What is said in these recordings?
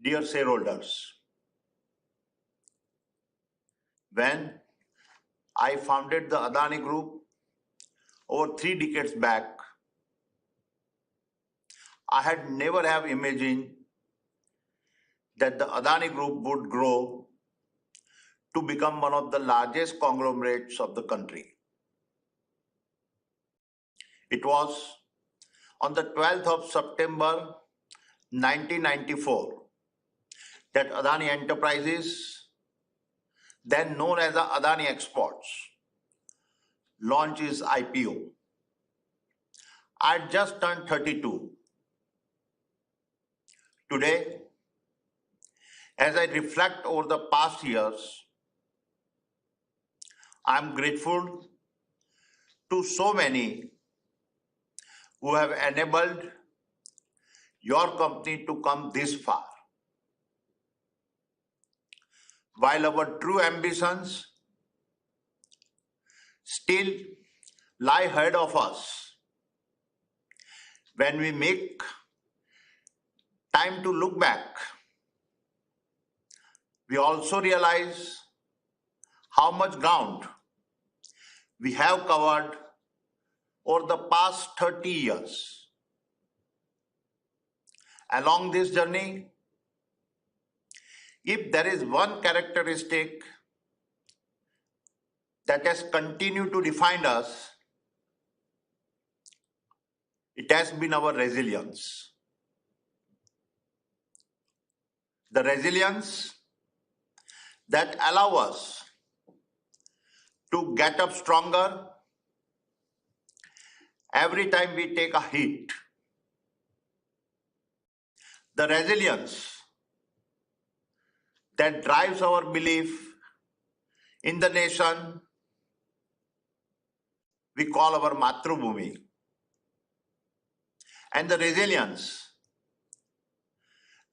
Dear shareholders, when I founded the Adani Group over 3 decades back, I had never have imagined that the Adani Group would grow to become one of the largest conglomerates of the country. It was on the 12th of September 1994 that Adani Enterprises, then known as the Adani Exports, launched its IPO. I had just turned 32. Today, as I reflect over the past years, I am grateful to so many who have enabled your company to come this far. While our true ambitions still lie ahead of us, when we make time to look back, we also realize how much ground we have covered over the past 30 years. Along this journey, if there is one characteristic that has continued to define us, it has been our resilience. The resilience that allow us to get up stronger every time we take a hit. The resilience that drives our belief in the nation we call our Matrubhumi. And the resilience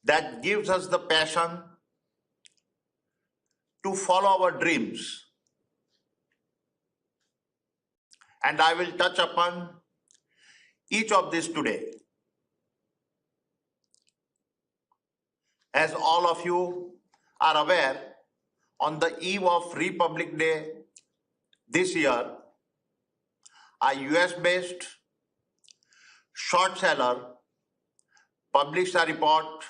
that gives us the passion to follow our dreams. And I will touch upon each of these today. As all of you are aware, on the eve of Republic Day this year, a US-based short seller published a report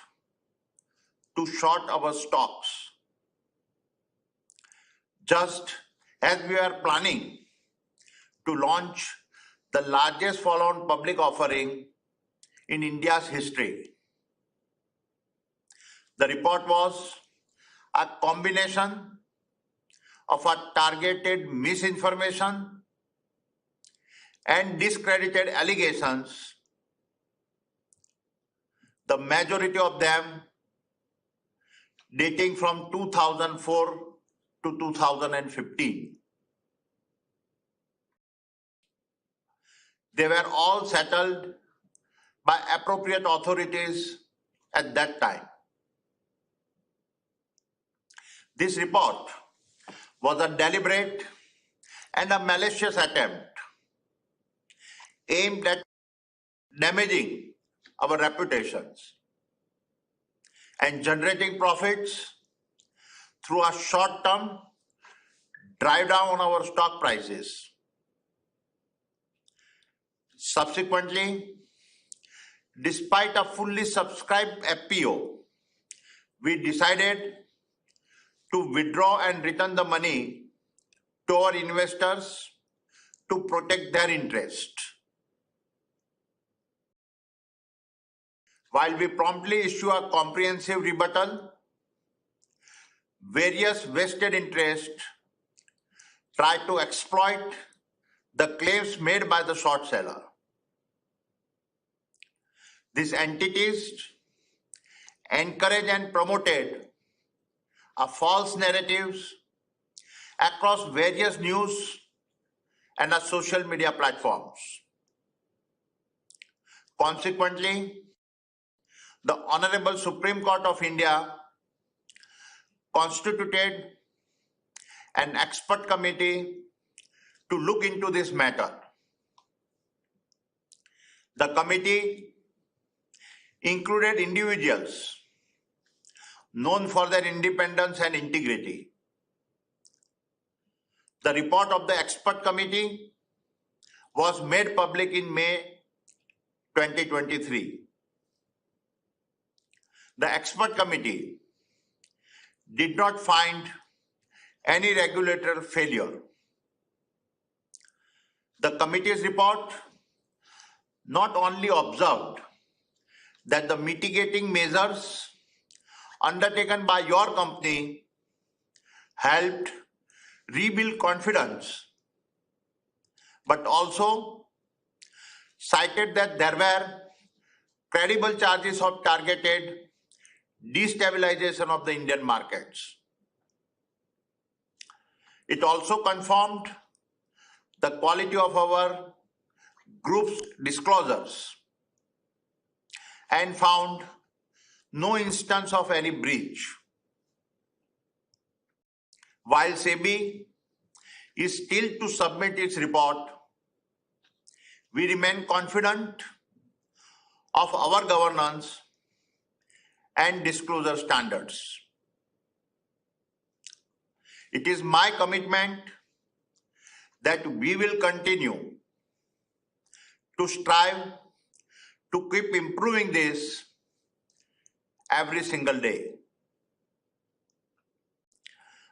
to short our stocks. Just as we are planning to launch the largest follow-on public offering in India's history. The report was a combination of a targeted misinformation and discredited allegations, the majority of them dating from 2004 to 2015. They were all settled by appropriate authorities at that time. This report was a deliberate and a malicious attempt aimed at damaging our reputations and generating profits through a short-term drive down our stock prices. Subsequently, despite a fully subscribed FPO, we decided to withdraw and return the money to our investors to protect their interest. While we promptly issue a comprehensive rebuttal, various vested interests try to exploit the claims made by the short seller. These entities encouraged and promoted a false narratives across various news and social media platforms. Consequently, the Honorable Supreme Court of India constituted an expert committee to look into this matter. The committee included individuals known for their independence and integrity. The report of the expert committee was made public in May 2023. The expert committee did not find any regulatory failure. The committee's report not only observed that the mitigating measures undertaken by your company helped rebuild confidence, but also cited that there were credible charges of targeted destabilization of the Indian markets. It also confirmed the quality of our group's disclosures and found no instance of any breach. While SEBI is still to submit its report, we remain confident of our governance and disclosure standards. It is my commitment that we will continue to strive to keep improving this every single day.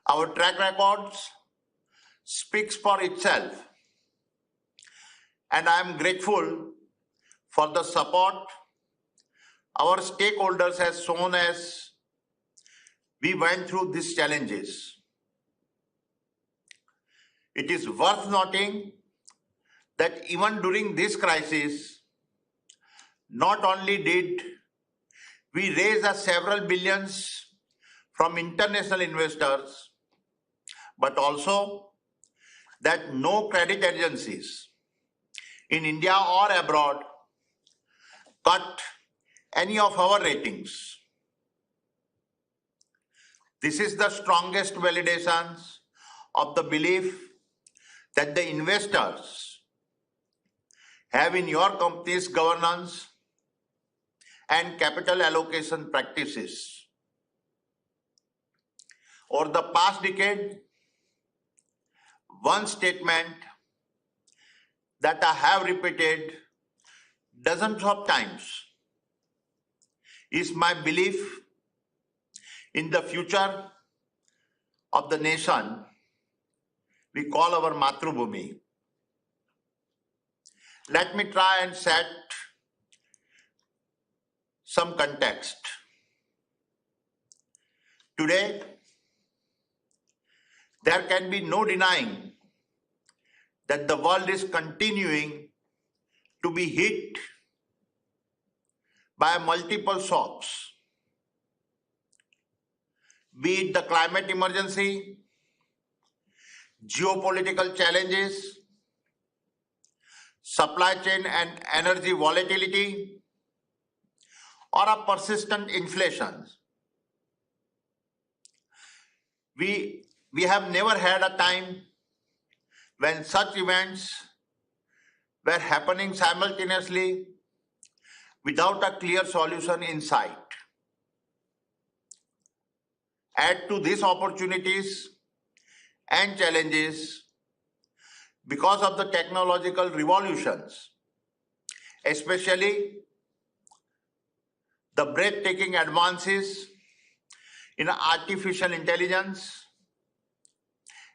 Our track records speaks for itself, and I am grateful for the support our stakeholders have shown as we went through these challenges. It is worth noting that even during this crisis, not only did we raise several billions from international investors, but also that no credit agencies in India or abroad cut any of our ratings. This is the strongest validation of the belief that the investors have in your company's governance and capital allocation practices. Over the past decade, one statement that I have repeated dozens of times is my belief in the future of the nation we call our Matrubhumi. Let me try and set some context. Today, there can be no denying that the world is continuing to be hit by multiple shocks, be it the climate emergency, geopolitical challenges, supply chain and energy volatility, or a persistent inflation. We have never had a time when such events were happening simultaneously without a clear solution in sight. Add to these opportunities and challenges because of the technological revolutions, especially the breathtaking advances in artificial intelligence,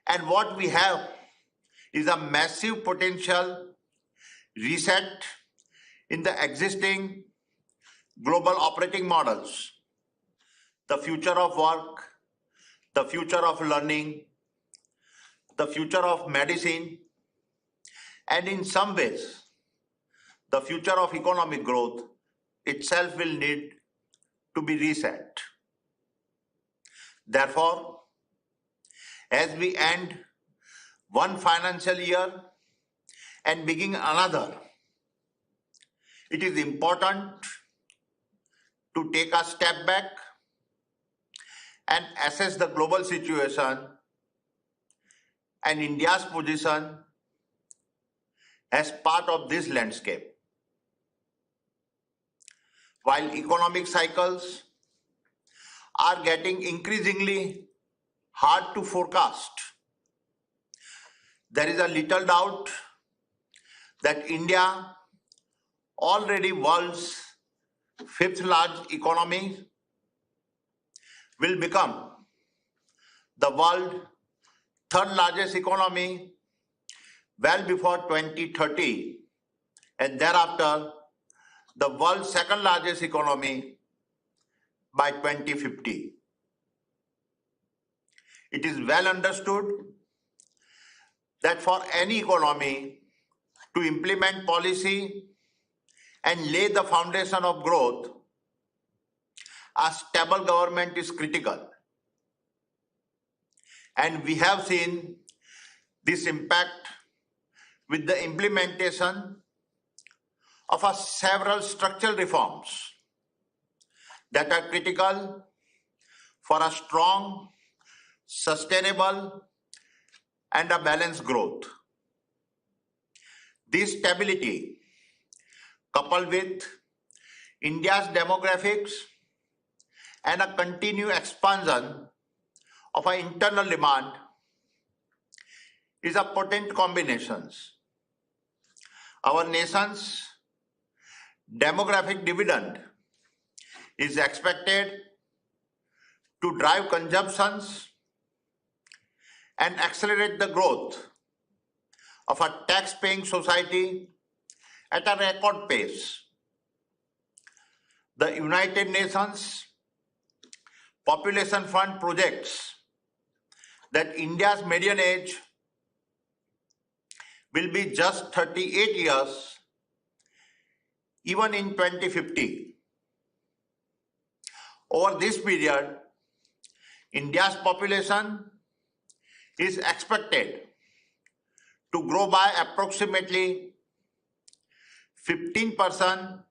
and what we have is a massive potential reset in the existing global operating models, the future of work, the future of learning, the future of medicine, and in some ways, the future of economic growth itself will need to be reset. Therefore, as we end one financial year and begin another, it is important to take a step back and assess the global situation and India's position as part of this landscape. While economic cycles are getting increasingly hard to forecast. There is a little doubt that India, already world's fifth largest economy, will become the world's third largest economy well before 2030, and thereafter the world's second largest economy by 2050. It is well understood that for any economy to implement policy and lay the foundation of growth, a stable government is critical. And we have seen this impact with the implementation of several structural reforms that are critical for a strong, sustainable, and a balanced growth. This stability, coupled with India's demographics and a continued expansion of our internal demand, is a potent combination. Our nation's demographic dividend is expected to drive consumptions and accelerate the growth of a tax-paying society at a record pace. The United Nations Population Fund projects that India's median age will be just 38 years even in 2050. Over this period, India's population is expected to grow by approximately 15%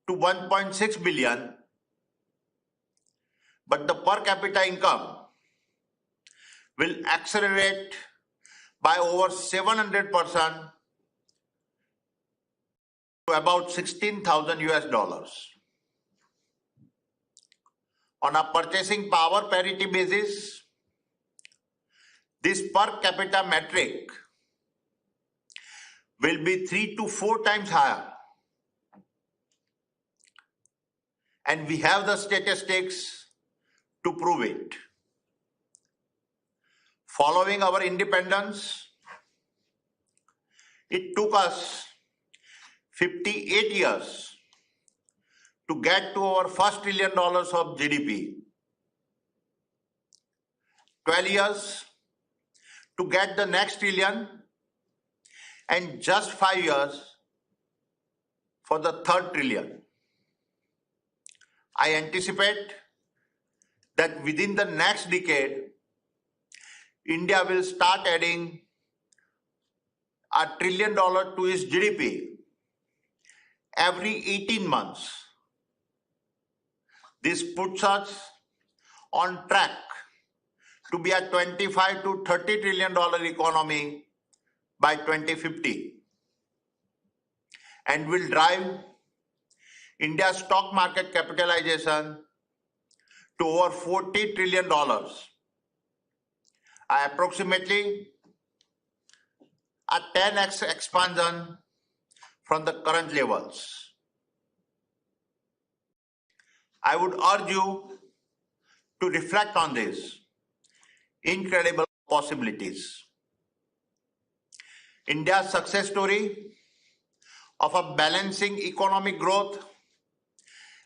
to 1.6 billion, but the per capita income will accelerate by over 700% to about 16,000 US dollars. On a purchasing power parity basis, this per capita metric will be 3 to 4 times higher. And we have the statistics to prove it. Following our independence, it took us 58 years to get to our first $1 trillion of GDP, 12 years to get the next trillion, and just 5 years for the third trillion. I anticipate that within the next decade, India will start adding $1 trillion to its GDP every 18 months. This puts us on track to be a $25 to $30 trillion economy by 2050 and will drive India's stock market capitalization to over $40 trillion, approximately a 10x expansion from the current levels. I would urge you to reflect on these incredible possibilities. India's success story of a balancing economic growth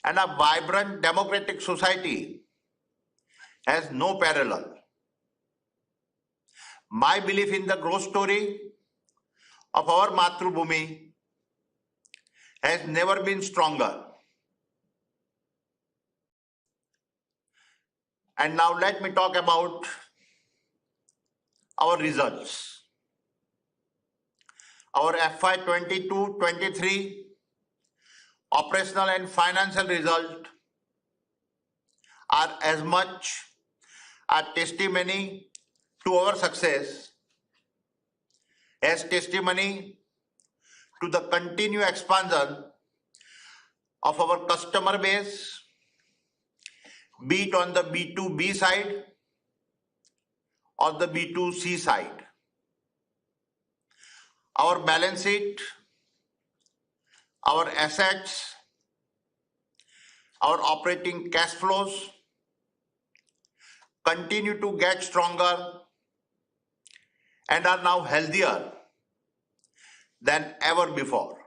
and a vibrant democratic society has no parallel. My belief in the growth story of our Matrubhumi has never been stronger. And now let me talk about our results. Our FY 22-23 operational and financial results are as much a testimony to our success as testimony to the continued expansion of our customer base be it on the B2B side or the B2C side. Our balance sheet, our assets, our operating cash flows continue to get stronger and are now healthier than ever before.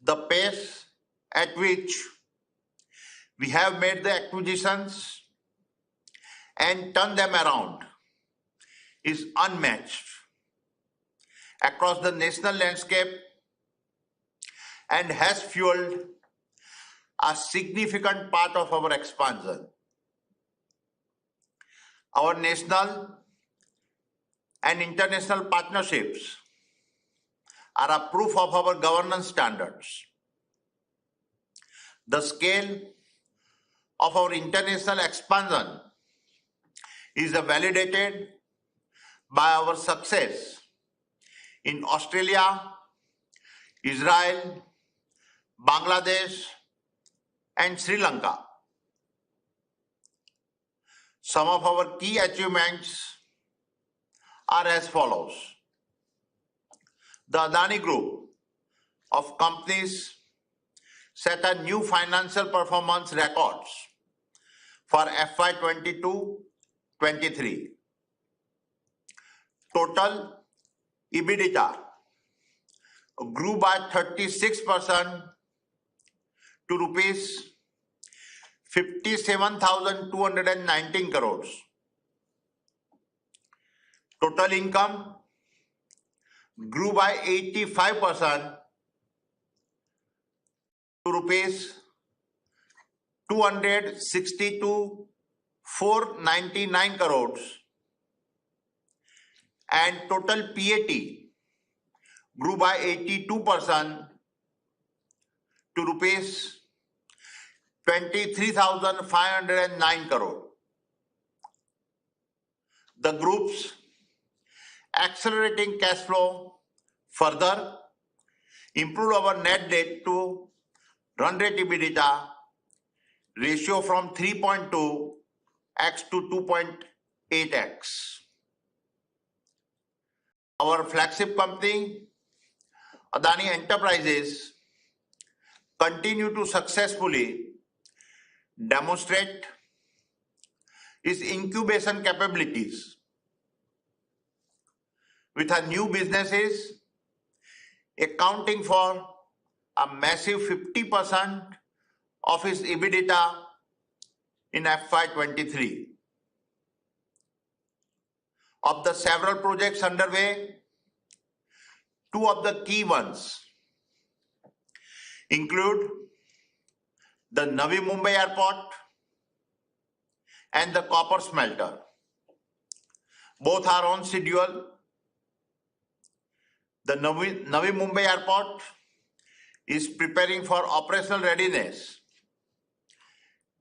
The pace at which we have made the acquisitions and turned them around is unmatched across the national landscape and has fueled a significant part of our expansion. Our national and international partnerships are a proof of our governance standards. The scale of our international expansion is validated by our success in Australia, Israel, Bangladesh, and Sri Lanka. Some of our key achievements are as follows. The Adani Group of companies set a new financial performance records for FY 22-23. Total EBITDA grew by 36% to rupees 57,219 crores. Total income grew by 85% to rupees 262,499 crores, and total PAT grew by 82% to rupees 23,509 crore. The group's accelerating cash flow further improved our net debt to run rate EBITDA ratio from 3.2x to 2.8x. Our flagship company, Adani Enterprises, continue to successfully demonstrate its incubation capabilities with our new businesses accounting for a massive 50% of its EBITDA in FY 23. Of the several projects underway, two of the key ones include the Navi Mumbai Airport and the copper smelter. Both are on schedule. The Navi Mumbai Airport is preparing for operational readiness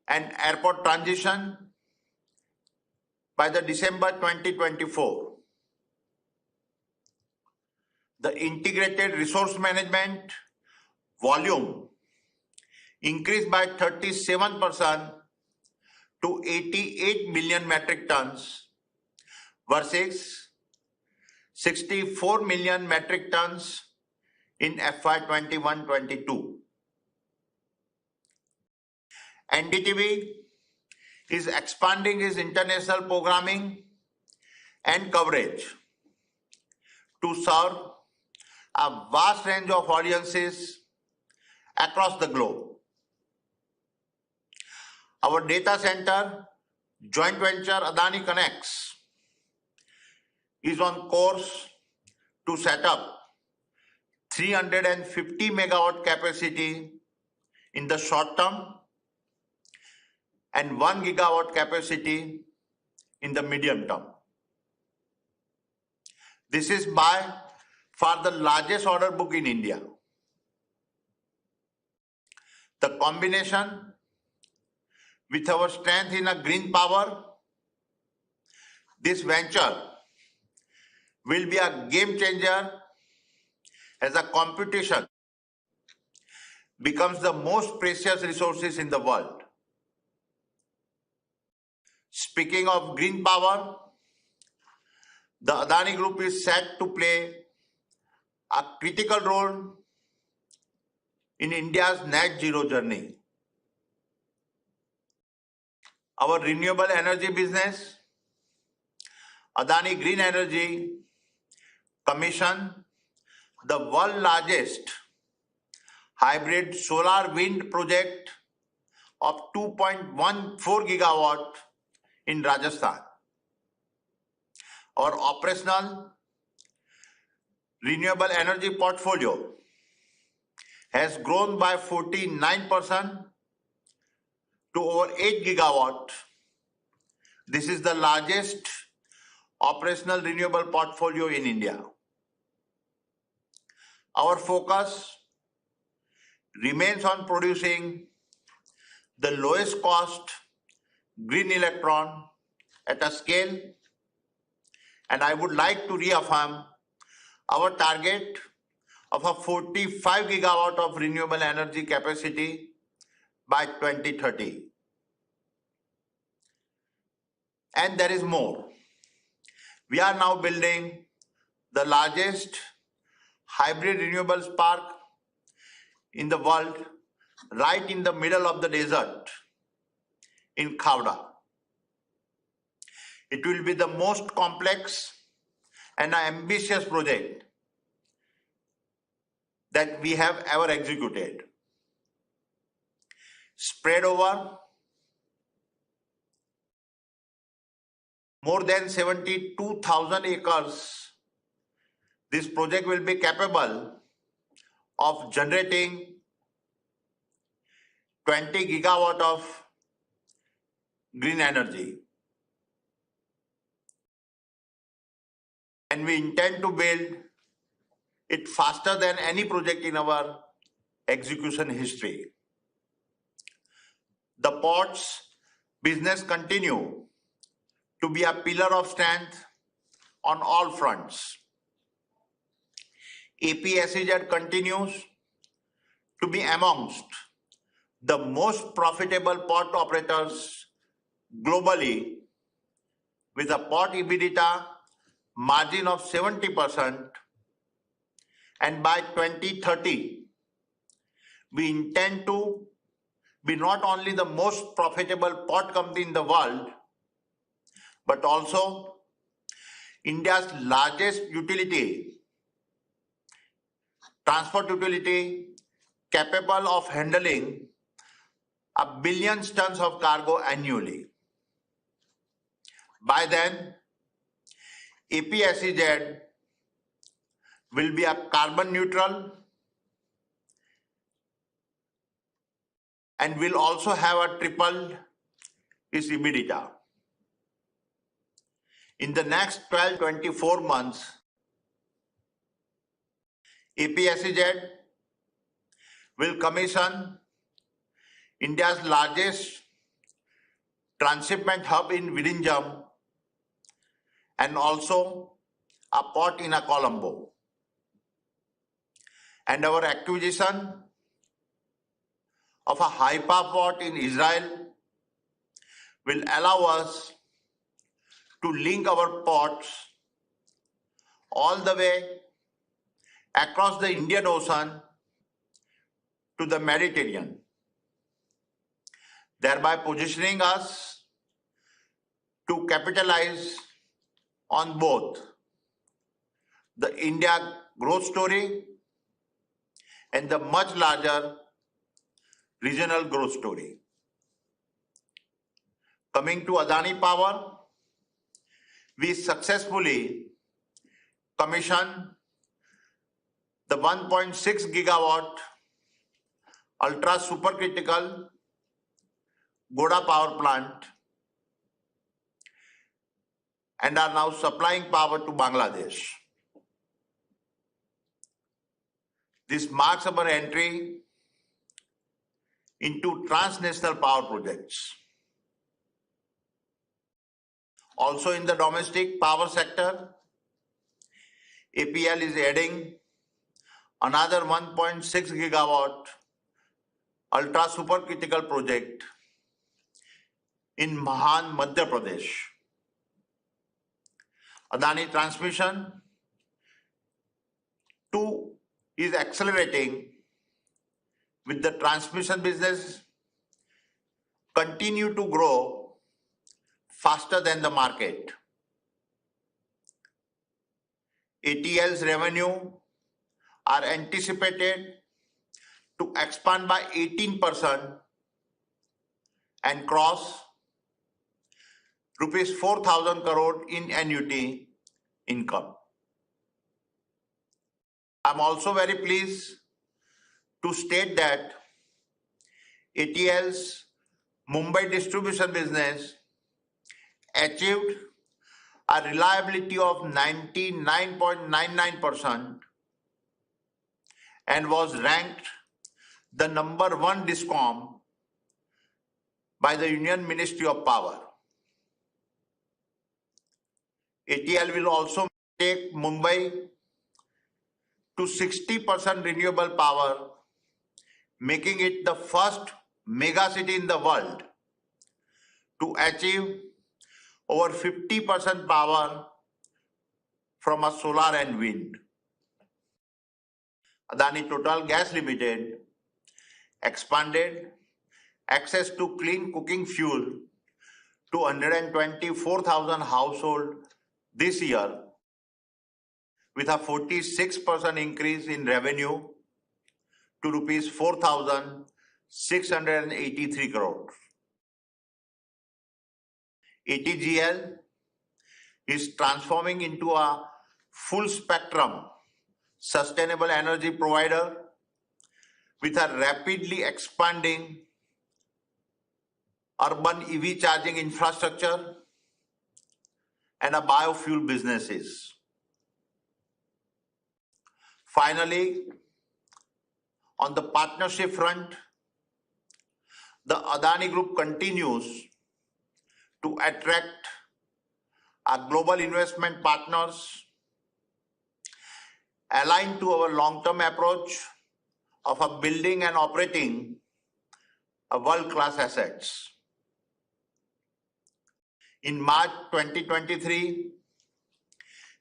and airport transition by the December 2024. The integrated resource management volume increased by 37% to 88 million metric tons versus 64 million metric tons in FY 21-22. NDTV is expanding its international programming and coverage to serve a vast range of audiences across the globe. Our data center joint venture Adani Connects is on course to set up 350 megawatt capacity in the short term and 1 gigawatt capacity in the medium term. This is by far the largest order book in India. The combination with our strength in a green power, this venture will be a game changer as a computation becomes the most precious resources in the world. Speaking of green power, the Adani Group is set to play a critical role in India's net zero journey. Our renewable energy business, Adani Green Energy, commissioned the world's largest hybrid solar wind project of 2.14 gigawatt in Rajasthan. Our operational renewable energy portfolio has grown by 49% to over 8 gigawatt. This is the largest operational renewable portfolio in India. Our focus remains on producing the lowest cost green electron at a scale, and I would like to reaffirm our target of a 45 gigawatt of renewable energy capacity by 2030. And there is more. We are now building the largest hybrid renewables park in the world right in the middle of the desert in Khavda. It will be the most complex and ambitious project that we have ever executed. Spread over more than 72,000 acres, this project will be capable of generating 20 gigawatt of green energy. And we intend to build it faster than any project in our execution history. The ports business continue to be a pillar of strength on all fronts. APSEZ continues to be amongst the most profitable port operators globally, with a port EBITDA margin of 70%, and by 2030, we intend to be not only the most profitable port company in the world, but also India's largest transport utility, capable of handling 1 billion tons of cargo annually. By then, APSEZ will be a carbon neutral and will also have a triple its EBITDA. In the next 12-24 months, APSEZ will commission India's largest transshipment hub in Vizhinjam and also a port in Colombo. And our acquisition of a Haifa port in Israel will allow us to link our ports all the way across the Indian Ocean to the Mediterranean, thereby positioning us to capitalize on both the India growth story and the much larger regional growth story. Coming to Adani Power, we successfully commissioned the 1.6 gigawatt ultra supercritical Goda power plant and are now supplying power to Bangladesh. This marks our entry into transnational power projects. Also in the domestic power sector, APL is adding another 1.6 gigawatt ultra supercritical project in Mahan, Madhya Pradesh. Adani Transmission too is accelerating with the transmission business continue to grow faster than the market. ATL's revenue are anticipated to expand by 18% and cross rupees 4,000 crore in annuity income. I'm also very pleased to state that ATL's Mumbai distribution business achieved a reliability of 99.99% and was ranked the number one discom by the Union Ministry of Power. ATL will also take Mumbai to 60% renewable power, making it the first mega city in the world to achieve over 50% power from a solar and wind. Adani Total Gas Limited expanded access to clean cooking fuel to 124,000 households this year, with a 46% increase in revenue to rupees 4,683 crore. ATGL is transforming into a full spectrum sustainable energy provider with a rapidly expanding urban EV charging infrastructure and a biofuel businesses. Finally, on the partnership front, the Adani Group continues to attract our global investment partners aligned to our long-term approach of building and operating a world-class assets. In March 2023,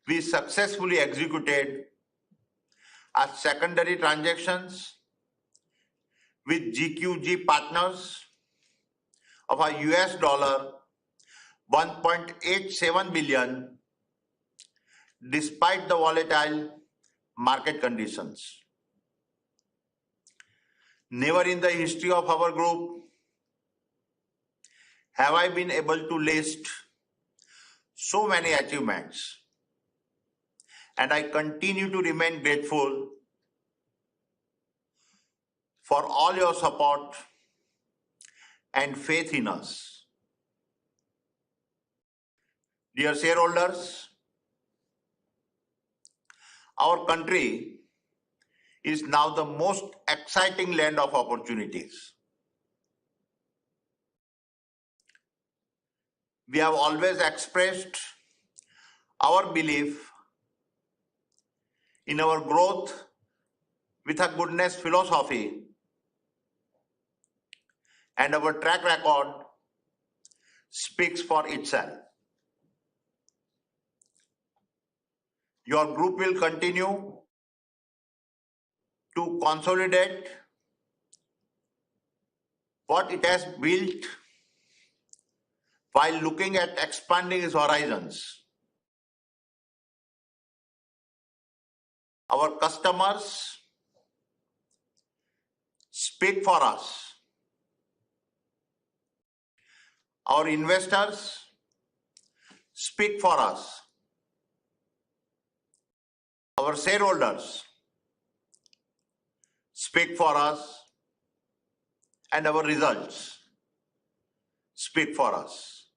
we successfully executed our secondary transactions with GQG Partners of a US dollar 1.87 billion despite the volatile market conditions. Never in the history of our group have I been able to list so many achievements, and I continue to remain grateful for all your support and faith in us. Dear shareholders, our country is now the most exciting land of opportunities. We have always expressed our belief in our growth with a goodness philosophy, and our track record speaks for itself. Your group will continue to consolidate what it has built while looking at expanding its horizons. Our customers speak for us. Our investors speak for us. Our shareholders speak for us, and our results speak for us.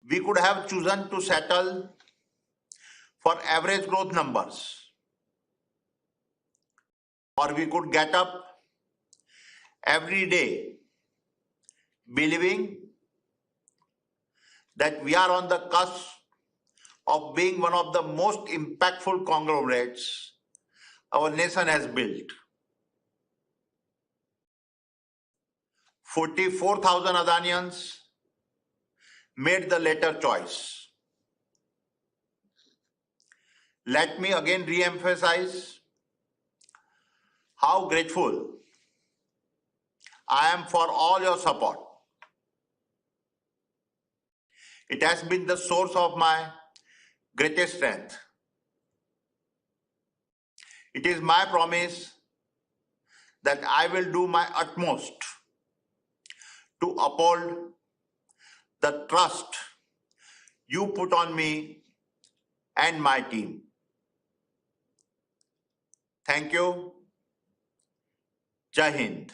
We could have chosen to settle for average growth numbers, or we could get up every day believing that we are on the cusp of being one of the most impactful conglomerates our nation has built. 44,000 Adanians made the latter choice. Let me again re-emphasize how grateful I am for all your support. It has been the source of my greatest strength. It is my promise that I will do my utmost to uphold the trust you put on me and my team. Thank you. Jai Hind.